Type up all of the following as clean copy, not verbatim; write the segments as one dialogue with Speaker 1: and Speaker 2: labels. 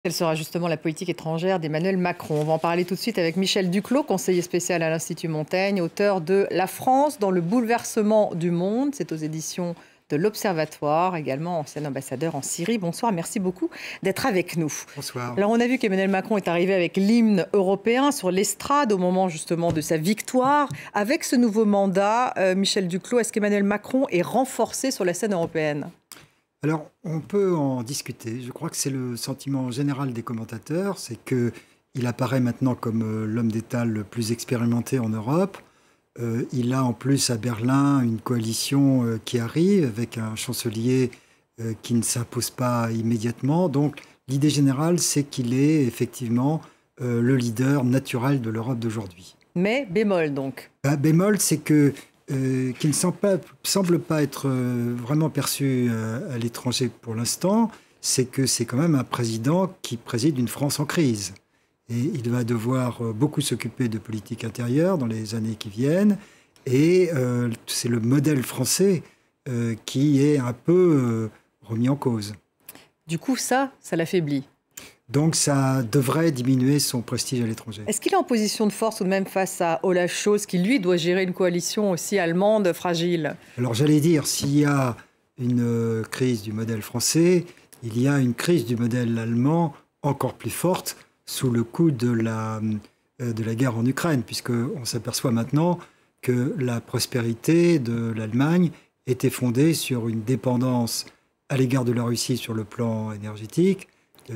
Speaker 1: Quelle sera justement la politique étrangère d'Emmanuel Macron? On va en parler tout de suite avec Michel Duclos, conseiller spécial à l'Institut Montaigne, auteur de La France dans le bouleversement du monde. C'est aux éditions de l'Observatoire, également ancien ambassadeur en Syrie. Bonsoir, merci beaucoup d'être avec nous.
Speaker 2: Bonsoir.
Speaker 1: Alors on a vu qu'Emmanuel Macron est arrivé avec l'hymne européen sur l'estrade au moment justement de sa victoire. Avec ce nouveau mandat, Michel Duclos, est-ce qu'Emmanuel Macron est renforcé sur la scène européenne?
Speaker 2: Alors, on peut en discuter. Je crois que c'est le sentiment général des commentateurs, c'est qu'il apparaît maintenant comme l'homme d'État le plus expérimenté en Europe. Il a en plus à Berlin une coalition qui arrive avec un chancelier qui ne s'impose pas immédiatement. Donc, l'idée générale, c'est qu'il est effectivement le leader naturel de l'Europe d'aujourd'hui.
Speaker 1: Mais bémol donc.
Speaker 2: Bémol, c'est que qui ne semble pas être vraiment perçu à l'étranger pour l'instant, c'est que c'est quand même un président qui préside une France en crise. Et il va devoir beaucoup s'occuper de politique intérieure dans les années qui viennent. Et c'est le modèle français qui est un peu remis en cause.
Speaker 1: Du coup, ça l'affaiblit.
Speaker 2: Donc ça devrait diminuer son prestige à l'étranger.
Speaker 1: Est-ce qu'il est en position de force tout de même face à Olaf Scholz, qui lui doit gérer une coalition aussi allemande fragile?
Speaker 2: Alors j'allais dire, s'il y a une crise du modèle français, il y a une crise du modèle allemand encore plus forte sous le coup de la guerre en Ukraine, puisqu'on s'aperçoit maintenant que la prospérité de l'Allemagne était fondée sur une dépendance à l'égard de la Russie sur le plan énergétique,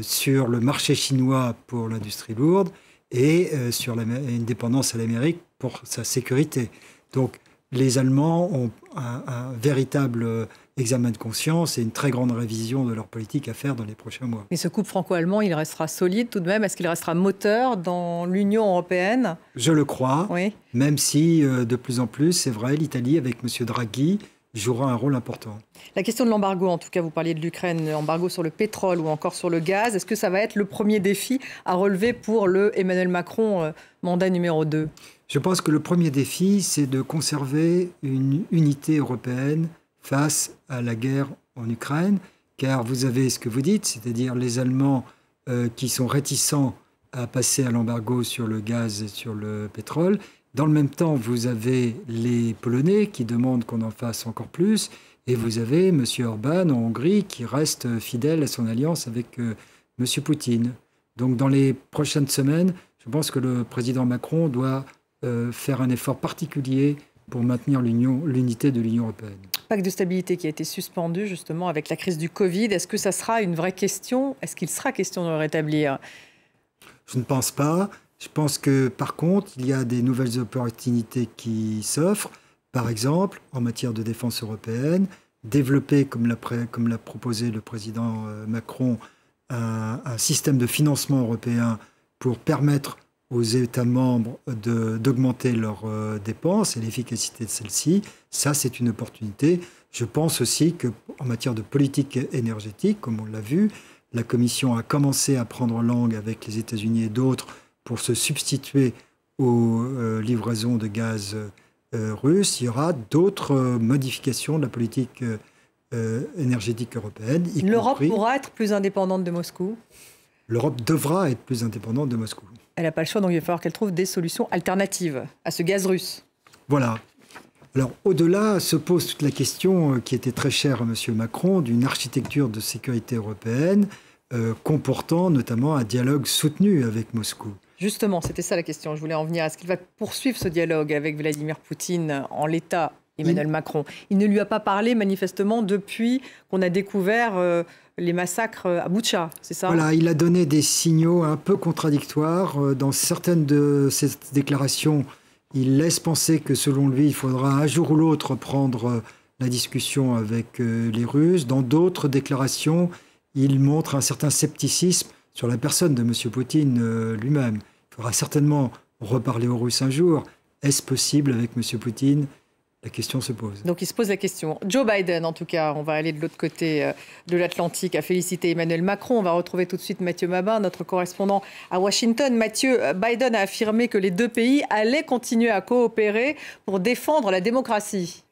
Speaker 2: sur le marché chinois pour l'industrie lourde et sur une dépendance à l'Amérique pour sa sécurité. Donc les Allemands ont un véritable examen de conscience et une très grande révision de leur politique à faire dans les prochains mois.
Speaker 1: Mais ce couple franco-allemand, il restera solide tout de même? Est-ce qu'il restera moteur dans l'Union européenne?
Speaker 2: Je le crois,
Speaker 1: oui.
Speaker 2: Même si de plus en plus, c'est vrai, l'Italie avec M. Draghi jouera un rôle important.
Speaker 1: La question de l'embargo, en tout cas, vous parliez de l'Ukraine, embargo sur le pétrole ou encore sur le gaz. Est-ce que ça va être le premier défi à relever pour le Emmanuel Macron, mandat numéro 2?
Speaker 2: Je pense que le premier défi, c'est de conserver une unité européenne face à la guerre en Ukraine, car vous avez ce que vous dites, c'est-à-dire les Allemands qui sont réticents à passer à l'embargo sur le gaz et sur le pétrole. Dans le même temps, vous avez les Polonais qui demandent qu'on en fasse encore plus, et vous avez M. Orban en Hongrie qui reste fidèle à son alliance avec M. Poutine. Donc dans les prochaines semaines, je pense que le président Macron doit faire un effort particulier pour maintenir l'unité de l'Union européenne.
Speaker 1: Pacte de stabilité qui a été suspendu justement avec la crise du Covid. Est-ce que ça sera une vraie question? Est-ce qu'il sera question de le rétablir?
Speaker 2: Je ne pense pas. Je pense que, par contre, il y a des nouvelles opportunités qui s'offrent. Par exemple, en matière de défense européenne, développer, comme l'a proposé le président Macron, un système de financement européen pour permettre aux États membres d'augmenter leurs dépenses et l'efficacité de celles-ci. Ça, c'est une opportunité. Je pense aussi qu'en matière de politique énergétique, comme on l'a vu, la Commission a commencé à prendre langue avec les États-Unis et d'autres pour se substituer aux livraisons de gaz russes. Il y aura d'autres modifications de la politique énergétique européenne.
Speaker 1: L'Europe pourra être plus indépendante de Moscou?
Speaker 2: L'Europe devra être plus indépendante de Moscou.
Speaker 1: Elle n'a pas le choix, donc il va falloir qu'elle trouve des solutions alternatives à ce gaz russe.
Speaker 2: Voilà. Alors, au-delà se pose toute la question qui était très chère à M. Macron d'une architecture de sécurité européenne comportant notamment un dialogue soutenu avec Moscou.
Speaker 1: Justement, c'était ça la question. Je voulais en venir. Est-ce qu'il va poursuivre ce dialogue avec Vladimir Poutine en l'état, Emmanuel Macron? Il ne lui a pas parlé manifestement depuis qu'on a découvert les massacres à Boutcha, c'est ça?
Speaker 2: Voilà, il a donné des signaux un peu contradictoires. Dans certaines de ses déclarations, il laisse penser que selon lui, il faudra un jour ou l'autre prendre la discussion avec les Russes. Dans d'autres déclarations, il montre un certain scepticisme sur la personne de M. Poutine lui-même. Il faudra certainement reparler aux Russes un jour. Est-ce possible avec M. Poutine? La question se pose.
Speaker 1: Donc il se pose la question. Joe Biden, en tout cas, on va aller de l'autre côté de l'Atlantique, a félicité Emmanuel Macron. On va retrouver tout de suite Mathieu Mabin, notre correspondant à Washington. Mathieu, Biden a affirmé que les deux pays allaient continuer à coopérer pour défendre la démocratie.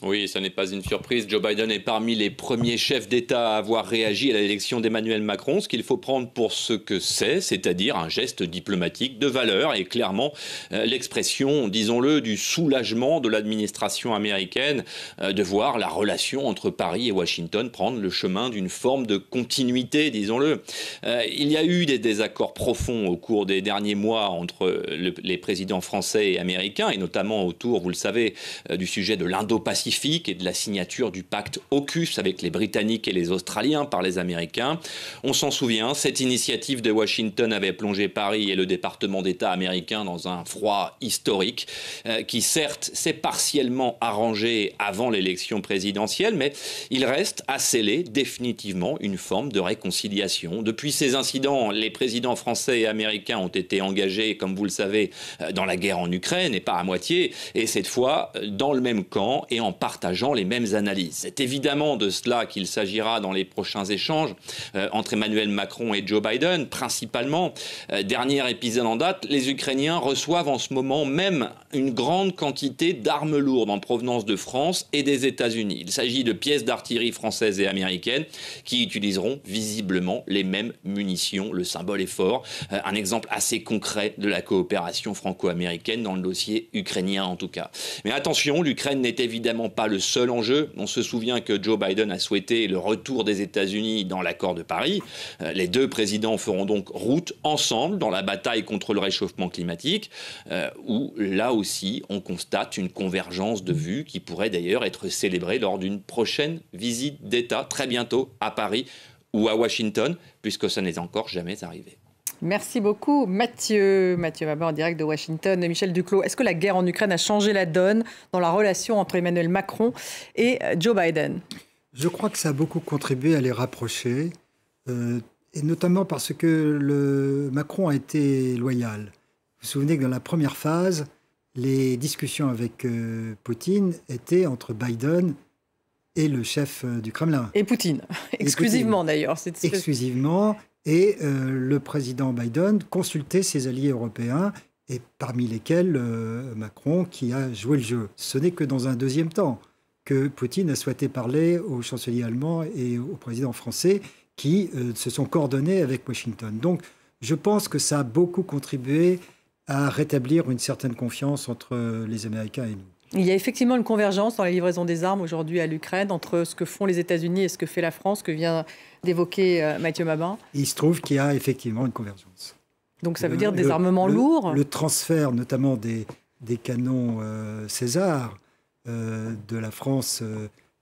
Speaker 3: Oui, ça n'est pas une surprise. Joe Biden est parmi les premiers chefs d'État à avoir réagi à l'élection d'Emmanuel Macron, ce qu'il faut prendre pour ce que c'est-à-dire un geste diplomatique de valeur et clairement l'expression, disons-le, du soulagement de l'administration américaine de voir la relation entre Paris et Washington prendre le chemin d'une forme de continuité, disons-le. Il y a eu des désaccords profonds au cours des derniers mois entre les présidents français et américains, et notamment autour, vous le savez, du sujet de l'Indo-Pacifique et de la signature du pacte AUKUS avec les Britanniques et les Australiens par les Américains. On s'en souvient, cette initiative de Washington avait plongé Paris et le département d'État américain dans un froid historique qui certes s'est partiellement arrangé avant l'élection présidentielle, mais il reste à sceller définitivement une forme de réconciliation. Depuis ces incidents, les présidents français et américains ont été engagés, comme vous le savez, dans la guerre en Ukraine, et pas à moitié, et cette fois dans le même camp et en partageant les mêmes analyses. C'est évidemment de cela qu'il s'agira dans les prochains échanges entre Emmanuel Macron et Joe Biden, principalement. Dernier épisode en date, les Ukrainiens reçoivent en ce moment même une grande quantité d'armes lourdes en provenance de France et des États-Unis. Il s'agit de pièces d'artillerie françaises et américaines qui utiliseront visiblement les mêmes munitions. Le symbole est fort. Un exemple assez concret de la coopération franco-américaine dans le dossier ukrainien en tout cas. Mais attention, l'Ukraine n'est évidemment pas le seul enjeu. On se souvient que Joe Biden a souhaité le retour des États-Unis dans l'accord de Paris. Les deux présidents feront donc route ensemble dans la bataille contre le réchauffement climatique, où là aussi on constate une convergence de vues qui pourrait d'ailleurs être célébrée lors d'une prochaine visite d'État très bientôt à Paris ou à Washington, puisque ça n'est encore jamais arrivé.
Speaker 1: Merci beaucoup Mathieu Mabin en direct de Washington. Michel Duclos, est-ce que la guerre en Ukraine a changé la donne dans la relation entre Emmanuel Macron et Joe Biden?
Speaker 2: Je crois que ça a beaucoup contribué à les rapprocher, et notamment parce que Macron a été loyal. Vous vous souvenez que dans la première phase, les discussions avec Poutine étaient entre Biden et le chef du Kremlin.
Speaker 1: Et Poutine, exclusivement d'ailleurs.
Speaker 2: Exclusivement. Et le président Biden consultait ses alliés européens, et parmi lesquels Macron, qui a joué le jeu. Ce n'est que dans un deuxième temps que Poutine a souhaité parler au chancelier allemand et au président français, qui se sont coordonnés avec Washington. Donc, je pense que ça a beaucoup contribué à rétablir une certaine confiance entre les Américains et nous.
Speaker 1: Il y a effectivement une convergence dans la livraison des armes aujourd'hui à l'Ukraine entre ce que font les États-Unis et ce que fait la France, que vient d'évoquer Mathieu Mabin.
Speaker 2: Il se trouve qu'il y a effectivement une convergence.
Speaker 1: Donc ça veut dire des armements lourds.
Speaker 2: Le transfert notamment des canons César de la France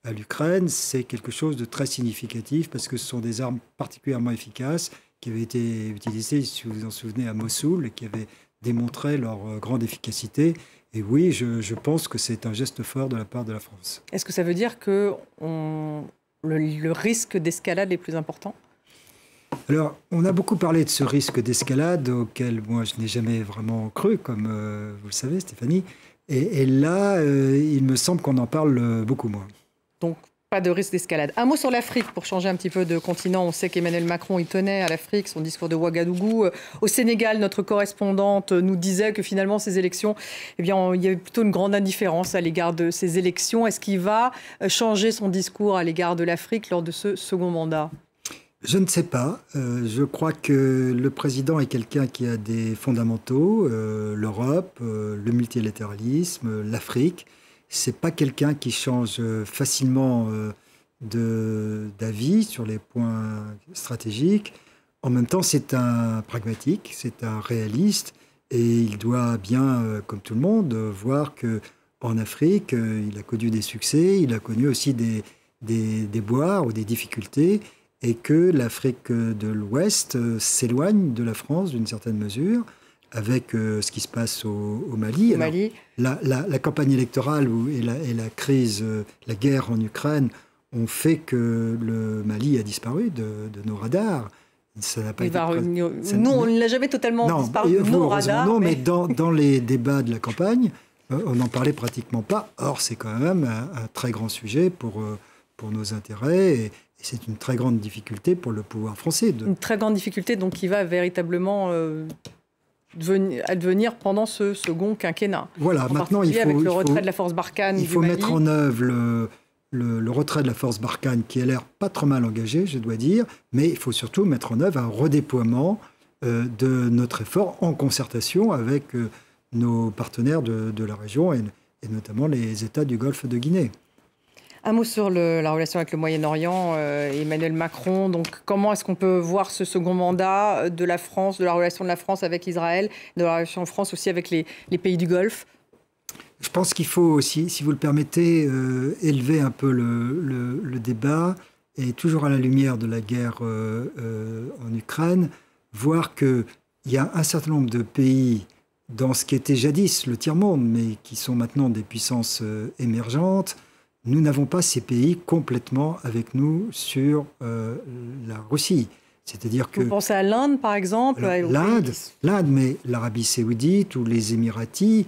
Speaker 2: à l'Ukraine, c'est quelque chose de très significatif parce que ce sont des armes particulièrement efficaces qui avaient été utilisées, si vous vous en souvenez, à Mossoul et qui avaient démontré leur grande efficacité. Et oui, je pense que c'est un geste fort de la part de la France.
Speaker 1: Est-ce que ça veut dire que le risque d'escalade est plus important ?
Speaker 2: Alors, on a beaucoup parlé de ce risque d'escalade auquel moi je n'ai jamais vraiment cru, comme vous le savez, Stéphanie. Et là, il me semble qu'on en parle beaucoup moins.
Speaker 1: Donc, pas de risque d'escalade. Un mot sur l'Afrique, pour changer un petit peu de continent. On sait qu'Emmanuel Macron y tenait à l'Afrique, son discours de Ouagadougou. Au Sénégal, notre correspondante nous disait que finalement, ces élections, eh bien, il y avait plutôt une grande indifférence à l'égard de ces élections. Est-ce qu'il va changer son discours à l'égard de l'Afrique lors de ce second mandat ?
Speaker 2: Je ne sais pas. Je crois que le président est quelqu'un qui a des fondamentaux. L'Europe, le multilatéralisme, l'Afrique. C'est pas quelqu'un qui change facilement d'avis sur les points stratégiques. En même temps, c'est un pragmatique, c'est un réaliste, et il doit bien, comme tout le monde, voir que en Afrique, il a connu des succès, il a connu aussi des déboires ou des difficultés, et que l'Afrique de l'Ouest s'éloigne de la France d'une certaine mesure, avec ce qui se passe au Mali. Alors,
Speaker 1: Mali.
Speaker 2: La campagne électorale et la crise, la guerre en Ukraine ont fait que le Mali a disparu de nos radars. Ça n'a pas été
Speaker 1: nous, on ne l'a jamais totalement disparu de nos radars.
Speaker 2: Non, mais dans les débats de la campagne, on n'en parlait pratiquement pas. Or, c'est quand même un très grand sujet pour nos intérêts. Et c'est une très grande difficulté pour le pouvoir français.
Speaker 1: Une très grande difficulté donc, qui va véritablement advenir pendant ce second quinquennat.
Speaker 2: Voilà, maintenant il faut...
Speaker 1: avec le retrait de la force Barkhane
Speaker 2: il faut mettre en œuvre le retrait de la force Barkhane qui a l'air pas trop mal engagé, je dois dire, mais il faut surtout mettre en œuvre un redéploiement de notre effort en concertation avec nos partenaires de la région et notamment les États du Golfe de Guinée.
Speaker 1: Un mot sur la relation avec le Moyen-Orient, Emmanuel Macron. Donc, comment est-ce qu'on peut voir ce second mandat de la France, de la relation de la France avec Israël, de la relation de France aussi avec les pays du Golfe?
Speaker 2: Je pense qu'il faut aussi, si vous le permettez, élever un peu le débat et toujours à la lumière de la guerre en Ukraine, voir qu'il y a un certain nombre de pays dans ce qui était jadis le tiers-monde, mais qui sont maintenant des puissances émergentes. Nous n'avons pas ces pays complètement avec nous sur la Russie. C'est-à-dire que...
Speaker 1: Vous pensez à l'Inde, par exemple?
Speaker 2: L'Inde, mais l'Arabie saoudite ou les Émiratis,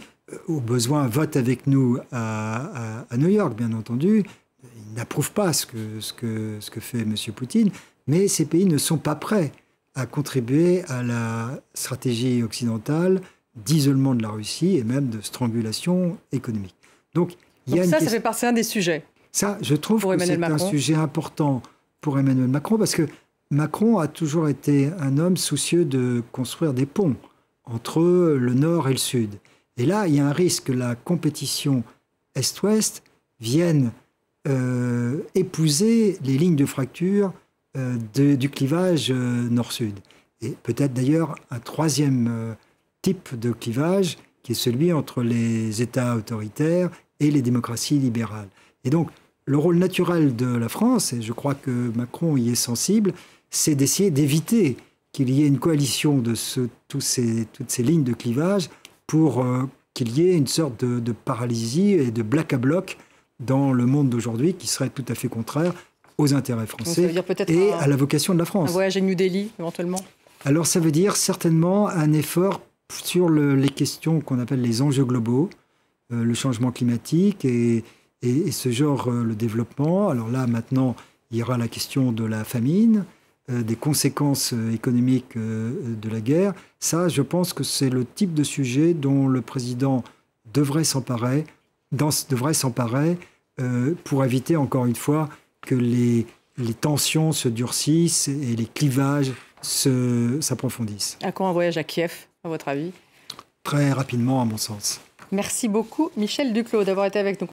Speaker 2: au besoin, votent avec nous à New York, bien entendu. Ils n'approuvent pas ce que fait M. Poutine, mais ces pays ne sont pas prêts à contribuer à la stratégie occidentale d'isolement de la Russie et même de strangulation économique. Donc
Speaker 1: ça fait partie d'un des sujets.
Speaker 2: Ça, je trouve que c'est un sujet important pour Emmanuel Macron, parce que Macron a toujours été un homme soucieux de construire des ponts entre le Nord et le Sud. Et là, il y a un risque que la compétition Est-Ouest vienne épouser les lignes de fracture du clivage Nord-Sud. Et peut-être d'ailleurs un troisième type de clivage, qui est celui entre les États autoritaires et les démocraties libérales. Et donc, le rôle naturel de la France, et je crois que Macron y est sensible, c'est d'essayer d'éviter qu'il y ait une coalition de toutes ces lignes de clivage pour qu'il y ait une sorte de paralysie et de black à bloc dans le monde d'aujourd'hui qui serait tout à fait contraire aux intérêts français et à la vocation de la France.
Speaker 1: Un voyage à New Delhi, éventuellement? Alors,
Speaker 2: ça veut dire certainement un effort sur les questions qu'on appelle les enjeux globaux, le changement climatique et ce genre, le développement. Alors là, maintenant, il y aura la question de la famine, des conséquences économiques de la guerre. Ça, je pense que c'est le type de sujet dont le président devrait s'emparer pour éviter, encore une fois, que les tensions se durcissent et les clivages s'approfondissent.
Speaker 1: À quand un voyage à Kiev, à votre avis?
Speaker 2: Très rapidement, à mon sens.
Speaker 1: Merci beaucoup, Michel Duclos, d'avoir été avec nous.